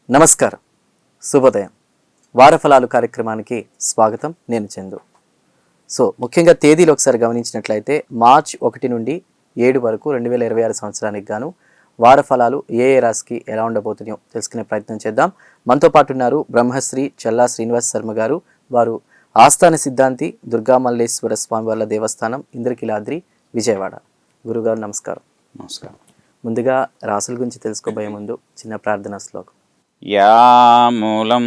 నమస్కారం, శుభోదయం. వారఫలాలు కార్యక్రమానికి స్వాగతం. నేను చందు. ముఖ్యంగా తేదీలు ఒకసారి గమనించినట్లయితే మార్చి 1 నుండి 7 వరకు 2026 సంవత్సరానికి గాను వారఫలాలు ఏ రాశికి ఎలా ఉండబోతున్నాయో తెలుసుకునే ప్రయత్నం చేద్దాం. మనతో పాటు ఉన్నారు బ్రహ్మశ్రీ చల్లా శ్రీనివాస్ శర్మ గారు. వారు ఆస్థాన సిద్ధాంతి, దుర్గామల్లేశ్వర స్వామివార్ల దేవస్థానం, ఇంద్రకీలాద్రి, విజయవాడ. గురుగారు నమస్కారం. నమస్కారం. ముందుగా రాసుల గురించి తెలుసుకోబోయే ముందు చిన్న ప్రార్థనా శ్లోకం. యా మూలం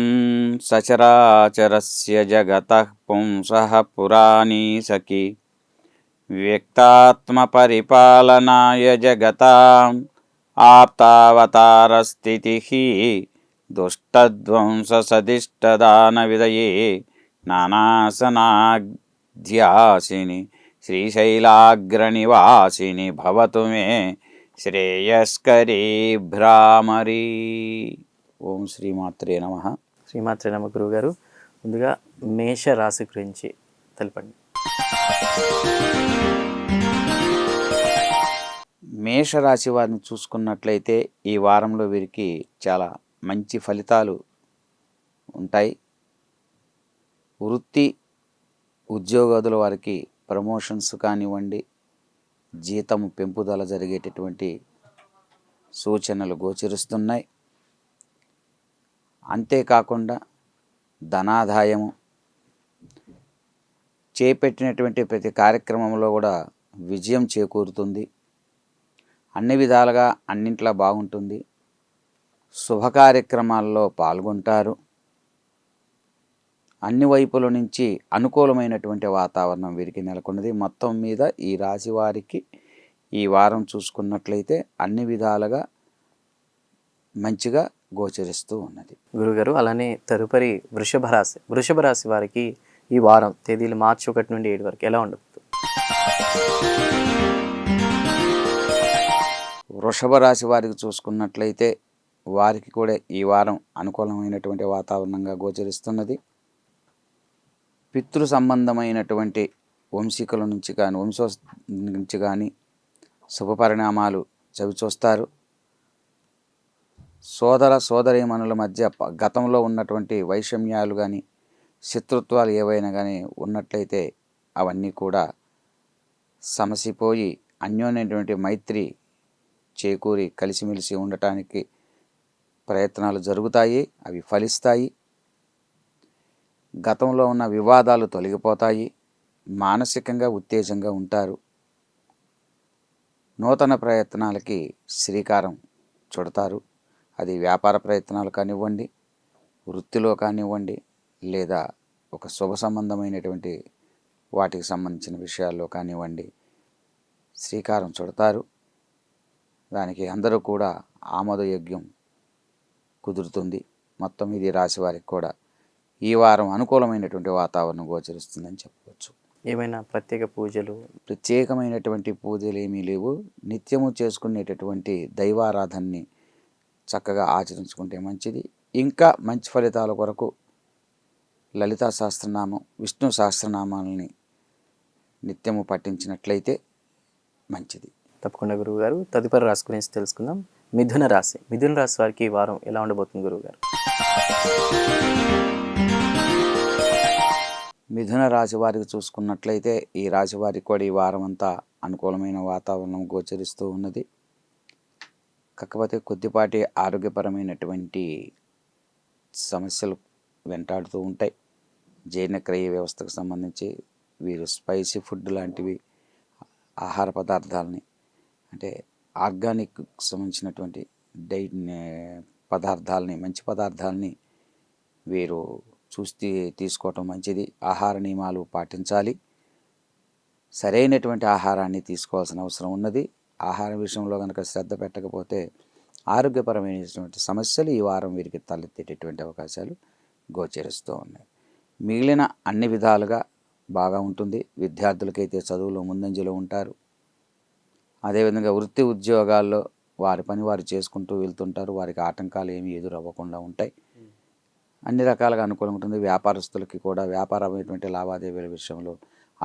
సచరాచరస్య జగతః పుంసః పురాణీ సఖి వ్యక్తాత్మ పరిపాలనాయ జగతాం ఆప్తావతారస్థితిః దుష్టధ్వంస సదిష్టదాన విదయే నానాసనాధ్యాసిని శ్రీశైలాగ్రనివాసిని భవతు మే శ్రేయస్కరీ భ్రామరీ. ఓం శ్రీమాత్రే నమః. శ్రీమాత్రే నమః. గురువు గారు, ముందుగా మేష రాశి గురించి తెలపండి. మేషరాశి వారిని చూసుకున్నట్లయితే ఈ వారంలో వీరికి చాలా మంచి ఫలితాలు ఉంటాయి. వృత్తి ఉద్యోగాదుల వారికి ప్రమోషన్స్ కానివ్వండి, జీతం పెంపుదల జరిగేటటువంటి సూచనలు గోచరిస్తున్నాయి. అంతేకాకుండా ధనాదాయము, చేపట్టినటువంటి ప్రతి కార్యక్రమంలో కూడా విజయం చేకూరుతుంది. అన్ని విధాలుగా అన్నింట్లా బాగుంటుంది. శుభ కార్యక్రమాల్లో పాల్గొంటారు. అన్ని వైపుల నుంచి అనుకూలమైనటువంటి వాతావరణం వీరికి నెలకొన్నది. మొత్తం మీద ఈ రాశి వారికి ఈ వారం చూసుకున్నట్లయితే అన్ని విధాలుగా మంచిగా గోచరిస్తూ ఉన్నది. గురుగారు, అలానే తదుపరి వృషభ రాశి వారికి ఈ వారం తేదీలు మార్చి 1 నుండి 7 వరకు ఎలా ఉండబోతుంది? వృషభ రాశి వారికి చూసుకున్నట్లయితే వారికి కూడా ఈ వారం అనుకూలమైనటువంటి వాతావరణంగా గోచరిస్తున్నది. పితృ సంబంధమైనటువంటి వంశీకుల నుంచి కానీ నుంచి కానీ శుభ పరిణామాలు చవిచూస్తారు. సోదరీమణుల మధ్య గతంలో ఉన్నటువంటి వైషమ్యాలు కానీ శత్రుత్వాలు ఏవైనా కానీ ఉన్నట్లయితే అవన్నీ కూడా సమసిపోయి అన్యోన్యటువంటి మైత్రి చేకూరి కలిసిమెలిసి ఉండటానికి ప్రయత్నాలు జరుగుతాయి. అవి ఫలిస్తాయి. గతంలో ఉన్న వివాదాలు తొలగిపోతాయి. మానసికంగా ఉత్తేజంగా ఉంటారు. నూతన ప్రయత్నాలకి శ్రీకారం చుడతారు. అది వ్యాపార ప్రయత్నాలు కానివ్వండి, వృత్తిలో కానివ్వండి, లేదా ఒక శుభ సంబంధమైనటువంటి వాటికి సంబంధించిన విషయాల్లో కానివ్వండి శ్రీకారం చుడతారు. దానికి అందరూ కూడా ఆమోదయోగ్యం కుదురుతుంది. మొత్తం ఇది రాశి వారికి కూడా ఈ వారం అనుకూలమైనటువంటి వాతావరణం గోచరిస్తుందని చెప్పవచ్చు. ఏమైనా ప్రత్యేకమైనటువంటి పూజలు ఏమీ లేవు. నిత్యము చేసుకునేటటువంటి దైవారాధనని చక్కగా ఆచరించుకుంటే మంచిది. ఇంకా మంచి ఫలితాల కొరకు లలితా సహస్రనామం, విష్ణు సహస్రనామాలని నిత్యము పఠించినట్లయితే మంచిది. తప్పకుండా గురువుగారు. తదుపరి రాశి గురించి తెలుసుకుందాం. మిథున రాశి వారికి ఈ వారం ఎలా ఉండబోతుంది గురువుగారు? మిథున రాశి వారికి చూసుకున్నట్లయితే ఈ రాశి వారికి కూడా ఈ వారం అంతా అనుకూలమైన వాతావరణం గోచరిస్తూ ఉన్నది. కాకపోతే కొద్దిపాటి ఆరోగ్యపరమైనటువంటి సమస్యలు వెంటాడుతూ ఉంటాయి. జీర్ణక్రియ వ్యవస్థకు సంబంధించి వీరు స్పైసీ ఫుడ్ లాంటివి ఆహార పదార్థాలని, అంటే ఆర్గానిక్ సంబంధించినటువంటి డైట్ పదార్థాలని, మంచి పదార్థాలని వీరు తీసుకోవటం మంచిది. ఆహార నియమాలు పాటించాలి. సరైనటువంటి ఆహారాన్ని తీసుకోవాల్సిన అవసరం ఉన్నది. ఆహార విషయంలో కనుక శ్రద్ధ పెట్టకపోతే ఆరోగ్యపరమైనటువంటి సమస్యలు ఈ వారం వీరికి తలెత్తేటటువంటి అవకాశాలు గోచరిస్తూ ఉన్నాయి. మిగిలిన అన్ని విధాలుగా బాగా ఉంటుంది. విద్యార్థులకైతే చదువులో ముందంజలో ఉంటారు. అదేవిధంగా వృత్తి ఉద్యోగాల్లో వారి పని వారు చేసుకుంటూ వెళ్తుంటారు. వారికి ఆటంకాలు ఏమీ ఎదురవ్వకుండా ఉంటాయి. అన్ని రకాలుగా అనుకూలంగా ఉంటుంది. వ్యాపారస్తులకి కూడా వ్యాపారమైనటువంటి లావాదేవీల విషయంలో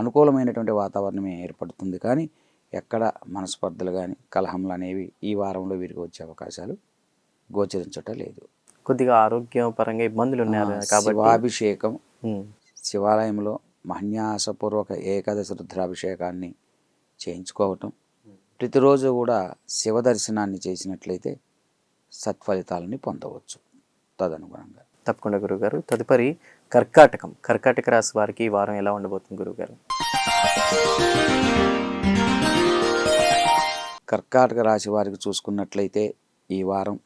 అనుకూలమైనటువంటి వాతావరణమే ఏర్పడుతుంది. కానీ ఎక్కడ మనస్పర్ధలు కానీ కలహంలు అనేవి ఈ వారంలో వీరికి వచ్చే అవకాశాలు గోచరించటం లేదు. కొద్దిగా ఆరోగ్యపరంగా ఇబ్బందులు ఉన్నారు కాబట్టి శివాభిషేకం, ఉమ్, శివాలయంలో మహన్యాసపూర్వక ఏకాదశి రుద్రాభిషేకాన్ని చేయించుకోవటం, ప్రతిరోజు కూడా శివ దర్శనాన్ని చేసినట్లయితే సత్ఫలితాలని పొందవచ్చు. తదనుగుణంగా తప్పకుండా గురుగారు. తదుపరి కర్కాటక రాశి వారికి ఈ వారం ఎలా ఉండబోతుంది గురుగారు? కర్కాటక రాశి వారికి చూసుకున్నట్లయితే ఈ వారం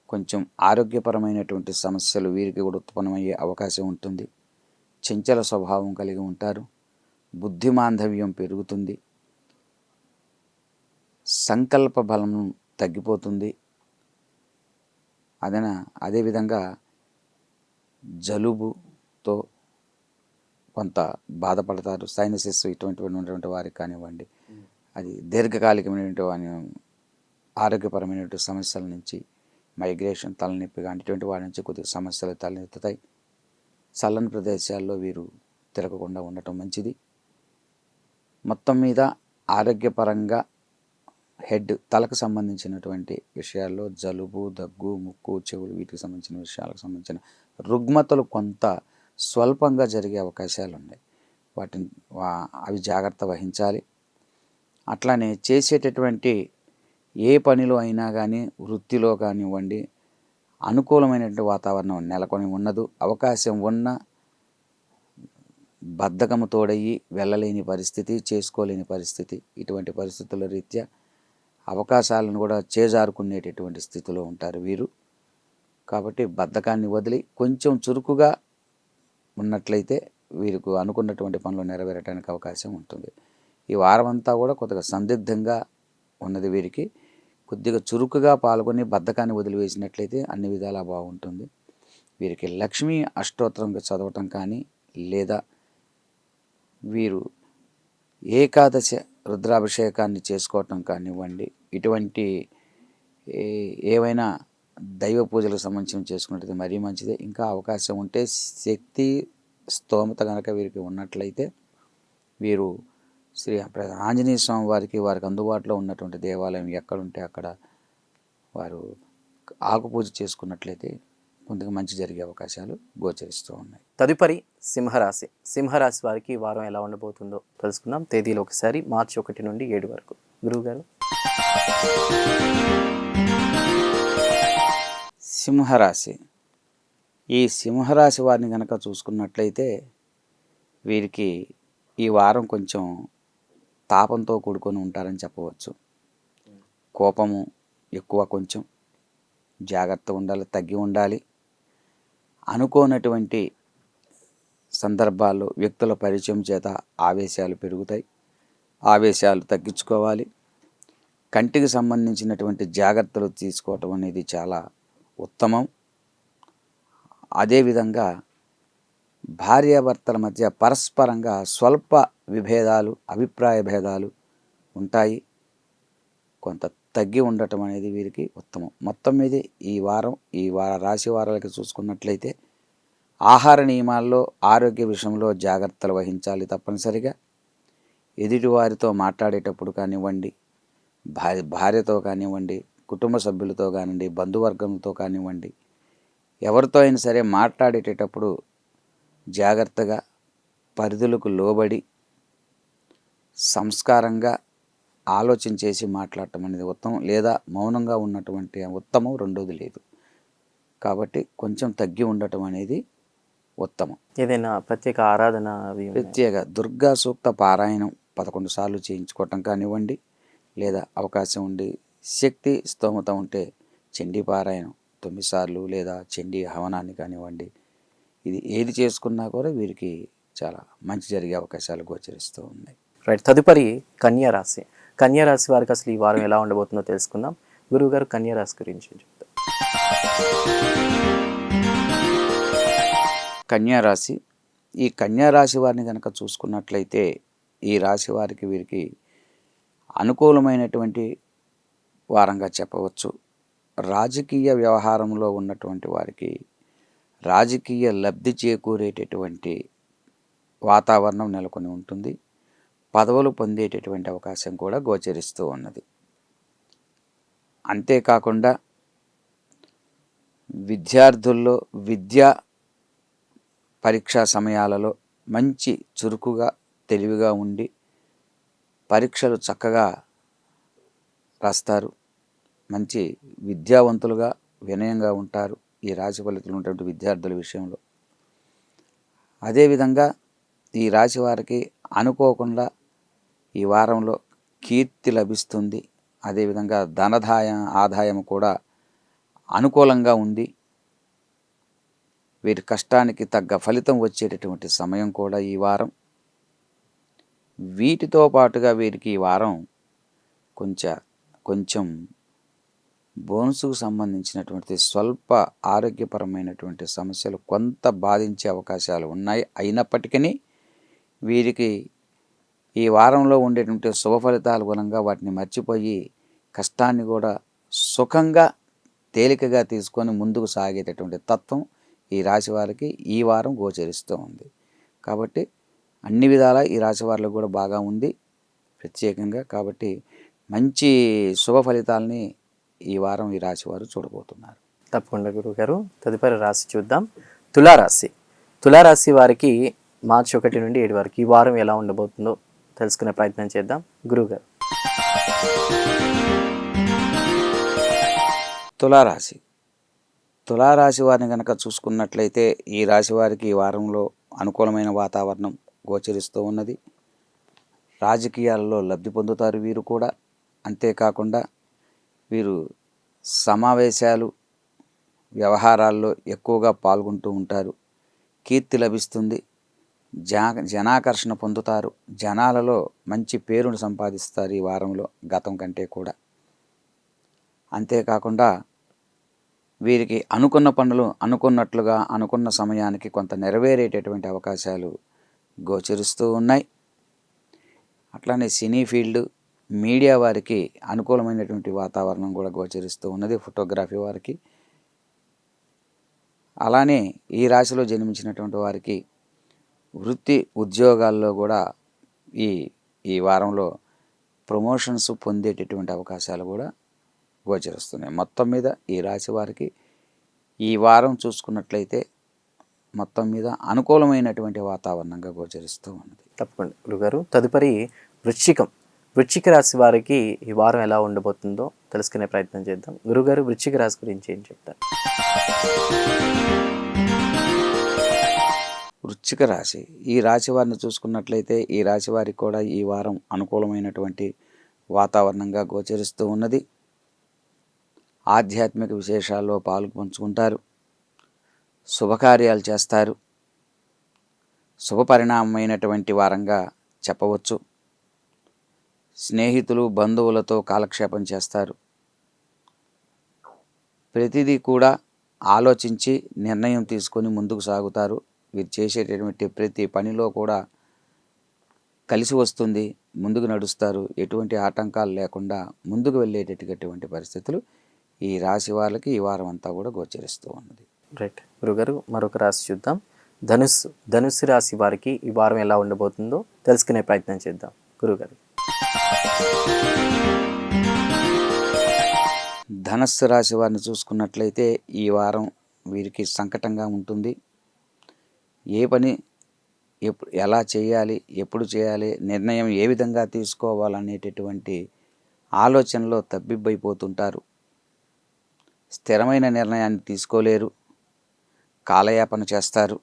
కొంచెం ఆరోగ్యపరమైనటువంటి సమస్యలు వీరికి కూడా ఉత్పన్నమయ్యే అవకాశం ఉంటుంది. చంచల స్వభావం కలిగి ఉంటారు. బుద్ధిమాంధవ్యం పెరుగుతుంది. సంకల్ప బలం తగ్గిపోతుంది. అదేవిధంగా జలుబుతో కొంత బాధపడతారు. సైనసిస్ ఇటువంటి వారికి కానివ్వండి, అది దీర్ఘకాలికమైనటువంటి ఆరోగ్యపరమైనటువంటి సమస్యల నుంచి, మైగ్రేషన్, తలనొప్పి కానీ ఇటువంటి వారి నుంచి కొద్దిగా సమస్యలు తలెత్తుతాయి. చల్లని ప్రదేశాల్లో వీరు తిరగకుండా ఉండటం మంచిది. మొత్తం మీద ఆరోగ్యపరంగా తలకు సంబంధించినటువంటి విషయాల్లో జలుబు, దగ్గు, ముక్కు, చెవులు వీటికి సంబంధించిన విషయాలకు సంబంధించిన రుగ్మతలు కొంత స్వల్పంగా జరిగే అవకాశాలు ఉన్నాయి. అవి జాగ్రత్త వహించాలి. అట్లానే చేసేటటువంటి ఏ పనిలో అయినా కానీ, వృత్తిలో కానివ్వండి, అనుకూలమైనటువంటి వాతావరణం నెలకొని ఉన్నదు. అవకాశం ఉన్న బద్ధకము తోడయ్యి వెళ్ళలేని పరిస్థితి, చేసుకోలేని పరిస్థితి, ఇటువంటి పరిస్థితుల రీత్యా అవకాశాలను కూడా చేజారుకునేటటువంటి స్థితిలో ఉంటారు వీరు. కాబట్టి బద్ధకాన్ని వదిలి కొంచెం చురుకుగా ఉన్నట్లయితే వీరికి అనుకున్నటువంటి పనులు నెరవేరడానికి అవకాశం ఉంటుంది. ఈ వారం అంతా కూడా కొద్దిగా సందిగ్ధంగా ఉన్నది వీరికి. కొద్దిగా చురుకుగా పాల్గొని బద్ధకాన్ని వదిలివేసినట్లయితే అన్ని విధాలా బాగుంటుంది. వీరికి లక్ష్మీ అష్టోత్తరంగా చదవటం కానీ, లేదా వీరు ఏకాదశి రుద్రాభిషేకాన్ని చేసుకోవటం కానివ్వండి, ఇటువంటి ఏవైనా దైవ పూజలకు సంబంధించి చేసుకున్నట్లయితే మరీ మంచిదే. ఇంకా అవకాశం ఉంటే శక్తి స్తోమత కనుక వీరికి ఉన్నట్లయితే వీరు శ్రీ ఆంజనేయ స్వామి వారికి అందుబాటులో ఉన్నటువంటి దేవాలయం ఎక్కడుంటే అక్కడ వారు ఆకు పూజ చేసుకున్నట్లయితే కొంతగా మంచి జరిగే అవకాశాలు గోచరిస్తూ ఉన్నాయి. తదుపరి సింహరాశి వారికి ఈ వారం ఎలా ఉండబోతుందో తెలుసుకుందాం. తేదీలు ఒకసారి మార్చి 1 నుండి 7 వరకు. గురువుగారు. సింహరాశి. ఈ సింహరాశి వారిని కనుక చూసుకున్నట్లయితే వీరికి ఈ వారం కొంచెం తాపంతో కూడుకొని ఉంటారని చెప్పవచ్చు. కోపము ఎక్కువ, కొంచెం జాగ్రత్త ఉండాలి, తగ్గి ఉండాలి. అనుకోనటువంటి సందర్భాల్లో వ్యక్తుల పరిచయం చేత ఆవేశాలు పెరుగుతాయి. ఆవేశాలు తగ్గించుకోవాలి. కంటికి సంబంధించినటువంటి జాగ్రత్తలు తీసుకోవటం అనేది చాలా ఉత్తమం. అదేవిధంగా భార్యాభర్తల మధ్య పరస్పరంగా స్వల్ప విభేదాలు, అభిప్రాయ భేదాలు ఉంటాయి. కొంత తగ్గి ఉండటం అనేది వీరికి ఉత్తమం. మొత్తం మీద ఈ రాశి వారాలకి చూసుకున్నట్లయితే ఆహార నియమాల్లో, ఆరోగ్య విషయంలో జాగ్రత్తలు వహించాలి తప్పనిసరిగా. ఎదుటివారితో మాట్లాడేటప్పుడు కానివ్వండి, భార్యతో కానివ్వండి, కుటుంబ సభ్యులతో కానివ్వండి, బంధువర్గంతో కానివ్వండి, ఎవరితో అయినా సరే మాట్లాడేటప్పుడు జాగ్రత్తగా, పరిధులకు లోబడి, సంస్కారంగా ఆలోచన చేసి మాట్లాడటం అనేది ఉత్తమం. లేదా మౌనంగా ఉన్నటువంటి ఉత్తమం, రెండోది లేదు. కాబట్టి కొంచెం తగ్గి ఉండటం అనేది ఉత్తమం. ఏదైనా ప్రత్యేక ఆరాధన దుర్గా సూక్త పారాయణం 11 సార్లు చేయించుకోవటం కానివ్వండి, లేదా అవకాశం ఉండి శక్తి స్తోమత ఉంటే చండీ పారాయణం 9 సార్లు, లేదా చండీ హవనాన్ని కానివ్వండి, ఇది ఏది చేసుకున్నా కూడా వీరికి చాలా మంచి జరిగే అవకాశాలు గోచరిస్తూ ఉన్నాయి. రైట్. తదుపరి కన్యా రాశి వారికి అసలు ఈ వారం ఎలా ఉండబోతుందో తెలుసుకుందాం. గురువుగారు, కన్యా రాశి గురించి చెప్తారు. కన్యారాశి. ఈ కన్యారాశి వారిని కనుక చూసుకున్నట్లయితే ఈ రాశి వారికి వీరికి అనుకూలమైనటువంటి వారంగా చెప్పవచ్చు. రాజకీయ వ్యవహారంలో ఉన్నటువంటి వారికి రాజకీయ లబ్ధి చేకూరేటటువంటి వాతావరణం నెలకొని ఉంటుంది. పదవులు పొందేటటువంటి అవకాశం కూడా గోచరిస్తూ ఉన్నది. అంతేకాకుండా విద్యార్థుల్లో విద్యా పరీక్షా సమయాలలో మంచి చురుకుగా తెలివిగా ఉండి పరీక్షలు చక్కగా రాస్తారు. మంచి విద్యావంతులుగా వినయంగా ఉంటారు ఈ రాశి ఫలితాలు ఉన్నటువంటి విద్యార్థుల విషయంలో. అదేవిధంగా ఈ రాశి వారికి అనుకోకుండా ఈ వారంలో కీర్తి లభిస్తుంది. అదేవిధంగా ఆదాయం కూడా అనుకూలంగా ఉంది. వీరి కష్టానికి తగ్గ ఫలితం వచ్చేటటువంటి సమయం కూడా ఈ వారం. వీటితో పాటుగా వీరికి ఈ వారం కొంచెం బోన్సుకు సంబంధించినటువంటి స్వల్ప ఆరోగ్యపరమైనటువంటి సమస్యలు కొంత బాధించే అవకాశాలు ఉన్నాయి. అయినప్పటికీ వీరికి ఈ వారంలో ఉండేటువంటి శుభ ఫలితాల మూలంగా వాటిని మర్చిపోయి కష్టాన్ని కూడా సుఖంగా తేలికగా తీసుకొని ముందుకు సాగేటటువంటి తత్వం ఈ రాశి వారికి ఈ వారం గోచరిస్తూ ఉంది. కాబట్టి అన్ని విధాల ఈ రాశి వారికి కూడా బాగా ఉంది ప్రత్యేకంగా. కాబట్టి మంచి శుభ ఫలితాలని ఈ వారం ఈ రాశి వారు చూడబోతున్నారు. తప్పకుండా గురువుగారు. తదుపరి రాశి చూద్దాం. తులారాశి. తులారాశి వారికి మార్చి 1 నుండి 7 వరకు ఈ వారం ఎలా ఉండబోతుందో తెలుసుకునే ప్రయత్నం చేద్దాం గురువుగారు. తులారాశి వారిని కనుక చూసుకున్నట్లయితే ఈ రాశి వారికి ఈ వారంలో అనుకూలమైన వాతావరణం గోచరిస్తూ ఉన్నది. రాజకీయాలలో లబ్ధి పొందుతారు వీరు కూడా. అంతేకాకుండా వీరు సమావేశాలు వ్యవహారాల్లో ఎక్కువగా పాల్గొంటూ ఉంటారు. కీర్తి లభిస్తుంది. జనాకర్షణ పొందుతారు. జనాలలో మంచి పేరును సంపాదిస్తారు ఈ వారంలో గతం కంటే కూడా. అంతేకాకుండా వీరికి అనుకున్న పనులు అనుకున్నట్లుగా అనుకున్న సమయానికి కొంత నెరవేరేటటువంటి అవకాశాలు గోచరిస్తూ ఉన్నాయి. అట్లానే సినీ ఫీల్డ్ మీడియా వారికి అనుకూలమైనటువంటి వాతావరణం కూడా గోచరిస్తూ ఉన్నది. ఫోటోగ్రఫీ వారికి. అలానే ఈ రాశిలో జన్మించినటువంటి వారికి వృత్తి ఉద్యోగాల్లో కూడా ఈ వారంలో ప్రమోషన్స్ పొందేటటువంటి అవకాశాలు కూడా గోచరిస్తున్నాయి. మొత్తం మీద ఈ రాశి వారికి ఈ వారం చూసుకున్నట్లయితే మొత్తం మీద అనుకూలమైనటువంటి వాతావరణంగా గోచరిస్తూ ఉన్నది. తప్పకుండా గురుగారు. తదుపరి వృశ్చిక రాశి వారికి ఈ వారం ఎలా ఉండబోతుందో తెలుసుకునే ప్రయత్నం చేద్దాం. గురుగారు, వృశ్చిక రాశి గురించి ఏం చెప్తారు? వృశ్చిక రాశి. ఈ రాశి వారిని చూసుకున్నట్లయితే ఈ రాశి వారికి కూడా ఈ వారం అనుకూలమైనటువంటి వాతావరణంగా గోచరిస్తూ ఉన్నది. ఆధ్యాత్మిక విశేషాల్లో పాల్పంచుకుంటారు. శుభకార్యాలు చేస్తారు. శుభపరిణామమైనటువంటి వారంగా చెప్పవచ్చు. స్నేహితులు బంధువులతో కాలక్షేపం చేస్తారు. ప్రతిదీ కూడా ఆలోచించి నిర్ణయం తీసుకొని ముందుకు సాగుతారు. వీరు చేసేటటువంటి ప్రతి పనిలో కూడా కలిసి వస్తుంది. ముందుకు నడుస్తారు. ఎటువంటి ఆటంకాలు లేకుండా ముందుకు వెళ్ళేటటువంటి పరిస్థితులు ఈ రాశి వాళ్ళకి ఈ వారం అంతా కూడా గోచరిస్తూ ఉన్నది. రైట్ గురుగారు. మరొక రాశి చూద్దాం. ధనుస్సు రాశి వారికి ఈ వారం ఎలా ఉండబోతుందో తెలుసుకునే ప్రయత్నం చేద్దాం గురుగారు. ధనస్సు రాశి వారిని చూసుకున్నట్లయితే ఈ వారం వీరికి సంకటంగా ఉంటుంది. ఏ పని ఎలా చేయాలి, ఎప్పుడు చేయాలి, నిర్ణయం ఏ విధంగా తీసుకోవాలనేటటువంటి ఆలోచనలో తబ్బిబ్బైపోతుంటారు. స్థిరమైన నిర్ణయాన్ని తీసుకోలేరు. కాలయాపన చేస్తారు.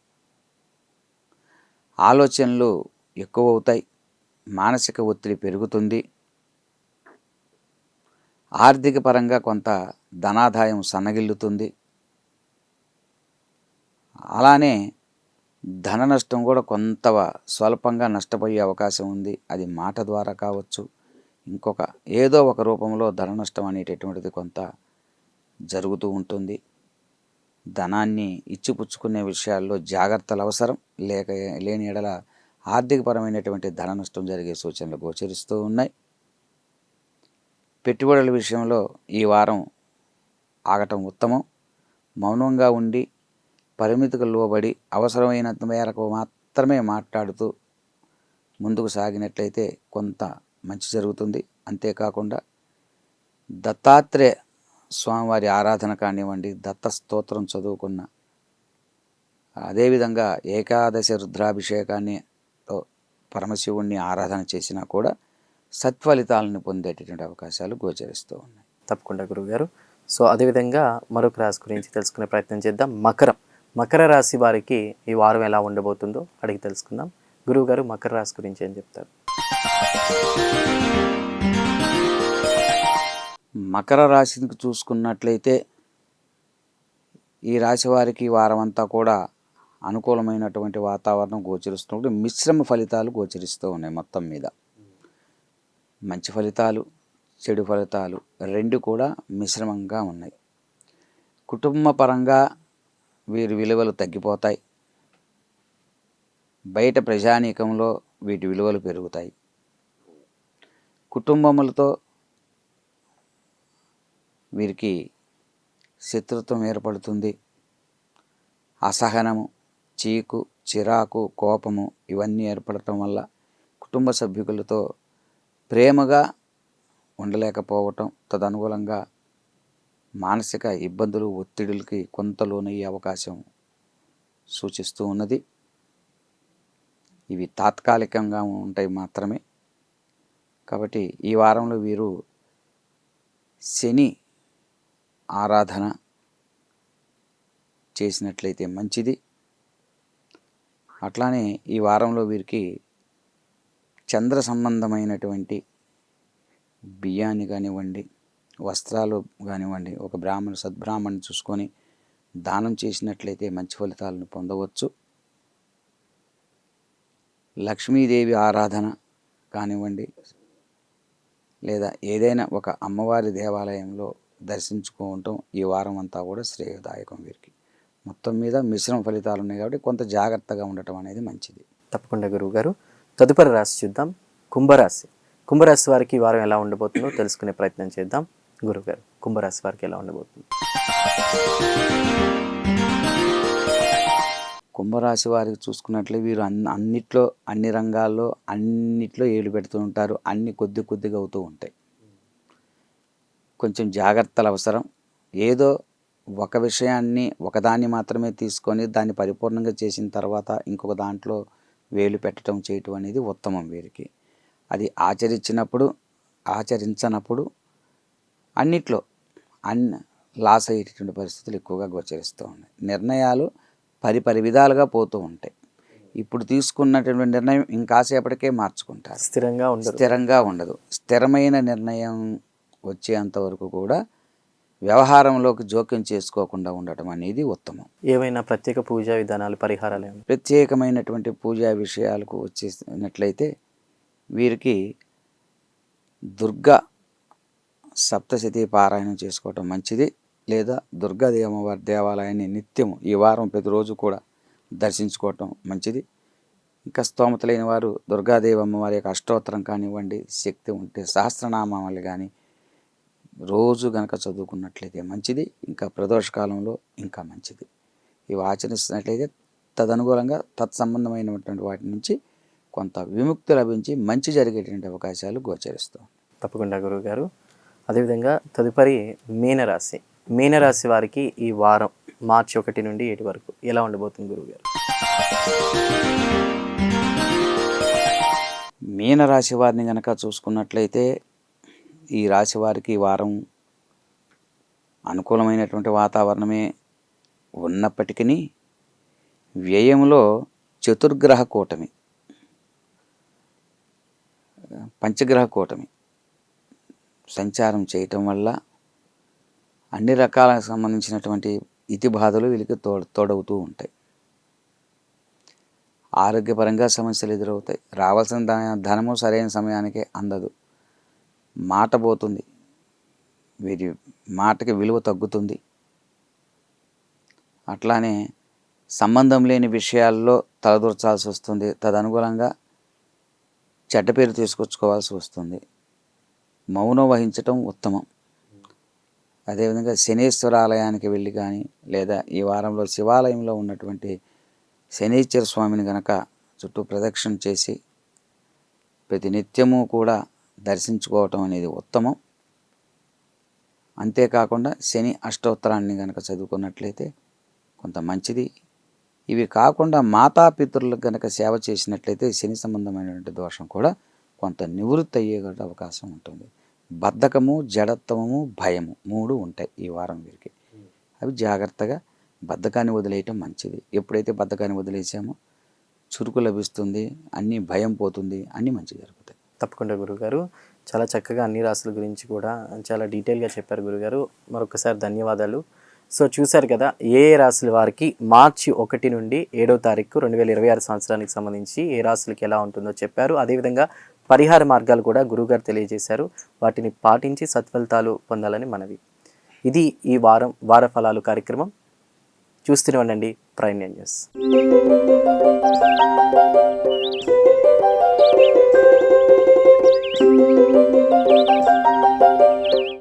ఆలోచనలు ఎక్కువ అవుతాయి. మానసిక ఒత్తిడి పెరుగుతుంది. ఆర్థిక పరంగా కొంత ధనాదాయం సన్నగిల్లుతుంది. అలానే ధన నష్టం కూడా కొంత స్వల్పంగా నష్టపోయే అవకాశం ఉంది. అది మాట ద్వారా కావచ్చు, ఏదో ఒక రూపంలో ధన నష్టం అనేటటువంటిది కొంత జరుగుతూ ఉంటుంది. ధనాన్ని ఇచ్చిపుచ్చుకునే విషయాల్లో జాగ్రత్తలు అవసరం. లేని ఎడల ఆర్థికపరమైనటువంటి ధన నష్టం జరిగే సూచనలు గోచరిస్తూ ఉన్నాయి. పెట్టుబడుల విషయంలో ఈ వారం ఆగటం ఉత్తమం. మౌనంగా ఉండి పరిమితికి లోబడి అవసరమైనంత మేరకు మాత్రమే మాట్లాడుతూ ముందుకు సాగినట్లయితే కొంత మంచి జరుగుతుంది. అంతేకాకుండా దత్తాత్రేయ స్వామివారి ఆరాధన కానివ్వండి, దత్త స్తోత్రం చదువుకున్న, అదేవిధంగా ఏకాదశి రుద్రాభిషేకాన్ని పరమశివుణ్ణి ఆరాధన చేసినా కూడా సత్ఫలితాలను పొందేటటువంటి అవకాశాలు గోచరిస్తూ ఉన్నాయి. తప్పకుండా గురువుగారు. సో అదేవిధంగా మరొక రాశి గురించి తెలుసుకునే ప్రయత్నం చేద్దాం. మకర రాశి వారికి ఈ వారం ఎలా ఉండబోతుందో అడిగి తెలుసుకుందాం. గురువుగారు, మకర రాశి గురించి ఏం చెప్తారు? మకర రాశికి చూసుకున్నట్లయితే ఈ రాశి వారికి వారం అంతా కూడా అనుకూలమైనటువంటి వాతావరణం గోచరిస్తున్నప్పుడు మిశ్రమ ఫలితాలు గోచరిస్తూ ఉన్నాయి. మొత్తం మీద మంచి ఫలితాలు, చెడు ఫలితాలు రెండు కూడా మిశ్రమంగా ఉన్నాయి. కుటుంబ పరంగా వీరి విలువలు తగ్గిపోతాయి. బయట ప్రజానీకంలో వీటి విలువలు పెరుగుతాయి. కుటుంబములతో వీరికి శత్రుత్వం ఏర్పడుతుంది. అసహనము, చీకు, చిరాకు, కోపము ఇవన్నీ ఏర్పడటం వల్ల కుటుంబ సభ్యులతో ప్రేమగా ఉండలేకపోవటం, తదనుగుణంగా మానసిక ఇబ్బందులు, ఒత్తిడులకి కొంత లోనయ్యే అవకాశం సూచిస్తూ ఉన్నది. ఇవి తాత్కాలికంగా ఉంటాయి మాత్రమే. కాబట్టి ఈ వారంలో వీరు శని ఆరాధన చేసినట్లయితే మంచిది. అట్లానే ఈ వారంలో వీరికి చంద్ర సంబంధమైనటువంటి బియ్యాన్ని కానివ్వండి, వస్త్రాలు కానివ్వండి, ఒక సద్బ్రాహ్మణ్ణి చూసుకొని దానం చేసినట్లయితే మంచి ఫలితాలను పొందవచ్చు. లక్ష్మీదేవి ఆరాధన కానివ్వండి, లేదా ఏదైనా ఒక అమ్మవారి దేవాలయంలో దర్శించుకోవటం ఈ వారం అంతా కూడా శ్రేయదాయకం వీరికి. మొత్తం మీద మిశ్రమ ఫలితాలు ఉన్నాయి కాబట్టి కొంత జాగ్రత్తగా ఉండటం అనేది మంచిది. తప్పకుండా గురువుగారు. తదుపరి రాశి చూద్దాం. కుంభరాశి వారికి ఈ వారం ఎలా ఉండబోతుందో తెలుసుకునే ప్రయత్నం చేద్దాం. గురువుగారు, కుంభరాశి వారికి ఎలా ఉండబోతుంది? కుంభరాశి వారికి చూసుకున్నట్లే వీరు అన్నిట్లో, అన్ని రంగాల్లో, అన్నిట్లో ఏలు పెడుతూ ఉంటారు. అన్ని కొద్దిగా అవుతూ ఉంటాయి. కొంచెం జాగ్రత్తలు అవసరం. ఏదో ఒక విషయాన్ని ఒకదాన్ని మాత్రమే తీసుకొని దాన్ని పరిపూర్ణంగా చేసిన తర్వాత ఇంకొక దాంట్లో వేలు పెట్టడం, చేయటం అనేది ఉత్తమం వీరికి. అది ఆచరించనప్పుడు అన్నిట్లో లాస్ అయ్యేటటువంటి పరిస్థితులు ఎక్కువగా గోచరిస్తూ ఉన్నాయి. నిర్ణయాలు పరివిధాలుగా పోతూ ఉంటాయి. ఇప్పుడు తీసుకున్నటువంటి నిర్ణయం ఇంకాసేపటికే మార్చుకుంటారు. స్థిరంగా ఉండదు. స్థిరమైన నిర్ణయం వచ్చేంత వరకు కూడా వ్యవహారంలోకి జోక్యం చేసుకోకుండా ఉండటం అనేది ఉత్తమం. ఏమైనా ప్రత్యేక పూజా విధానాలు, పరిహారాలు? ప్రత్యేకమైనటువంటి పూజా విషయాలకు వచ్చేసినట్లయితే వీరికి దుర్గా సప్తశతి పారాయణం చేసుకోవటం మంచిది. లేదా దుర్గాదేవి అమ్మవారి దేవాలయాన్ని నిత్యం ఈ వారం ప్రతిరోజు కూడా దర్శించుకోవటం మంచిది. ఇంకా స్తోమత లేని వారు దుర్గాదేవి అమ్మవారి యొక్క అష్టోత్తరం కానివ్వండి, శక్తి ఉంటే సహస్రనామాలు కానీ రోజు గనక చదువుకున్నట్లయితే మంచిది. ఇంకా ప్రదోషకాలంలో ఇంకా మంచిది. ఇవి ఆచరిస్తున్నట్లయితే తదనుకూలంగా తత్సంబంధమైనటువంటి వాటి నుంచి కొంత విముక్తి లభించి మంచి జరిగేటువంటి అవకాశాలు గోచరిస్తాం. తప్పకుండా గురువుగారు. అదేవిధంగా తదుపరి మీనరాశి వారికి ఈ వారం మార్చి 1 నుండి 7 వరకు ఎలా ఉండబోతుంది గురువుగారు? మీనరాశి వారిని కనుక చూసుకున్నట్లయితే ఈ రాశి వారికి ఈ వారం అనుకూలమైనటువంటి వాతావరణమే ఉన్నప్పటికీ వ్యయంలో చతుర్గ్రహ కూటమి, పంచగ్రహ కూటమి సంచారం చేయటం వల్ల అన్ని రకాలకు సంబంధించినటువంటి ఇతి బాధలు వీళ్ళకి తోడవుతూ ఉంటాయి. ఆరోగ్యపరంగా సమస్యలు ఎదురవుతాయి. రావాల్సిన ధనము సరైన సమయానికే అందదు. మాట పోతుంది. వీరి మాటకి విలువ తగ్గుతుంది. అట్లానే సంబంధం లేని విషయాల్లో తలదూర్చాల్సి వస్తుంది. తదనుగుణంగా చెడ్డ పేరు తీసుకొచ్చుకోవాల్సి వస్తుంది. మౌనం వహించటం ఉత్తమం. అదేవిధంగా శనీశ్వర ఆలయానికి వెళ్ళి కానీ లేదా ఈ వారంలో శివాలయంలో ఉన్నటువంటి శనీశ్వర స్వామిని కనుక చుట్టూ ప్రదక్షిణ చేసి ప్రతి నిత్యము కూడా దర్శించుకోవటం అనేది ఉత్తమం. అంతేకాకుండా శని అష్టోత్తరాన్ని కనుక చదువుకున్నట్లయితే కొంత మంచిది. ఇవి కాకుండా మాతాపితరులకు కనుక సేవ చేసినట్లయితే శని సంబంధమైనటువంటి దోషం కూడా కొంత నివృత్తి అయ్యే అవకాశం ఉంటుంది. బద్ధకము, జడత్వము, భయము 3 ఉంటాయి ఈ వారం వీరికి. అవి జాగ్రత్తగా బద్ధకాన్ని వదిలేయటం మంచిది. ఎప్పుడైతే బద్ధకాన్ని వదిలేసామో చురుకు లభిస్తుంది, అన్నీ భయం పోతుంది, అన్నీ మంచి జరుగుతాయి. తప్పకుండా గురుగారు, చాలా చక్కగా అన్ని రాసుల గురించి కూడా చాలా డీటెయిల్గా చెప్పారు గురుగారు. మరొకసారి ధన్యవాదాలు. సో చూశారు కదా, ఏ రాశుల వారికి మార్చి 1 నుండి 7వ తారీఖు 2026 సంవత్సరానికి సంబంధించి ఏ రాశులకి ఎలా ఉంటుందో చెప్పారు. అదేవిధంగా పరిహార మార్గాలు కూడా గురుగారు తెలియజేశారు. వాటిని పాటించి సత్ఫలితాలు పొందాలని మనవి. ఇది ఈ వార ఫలాలు కార్యక్రమం. చూస్తూనే ఉండండి ప్రైమ్ న్యూస్.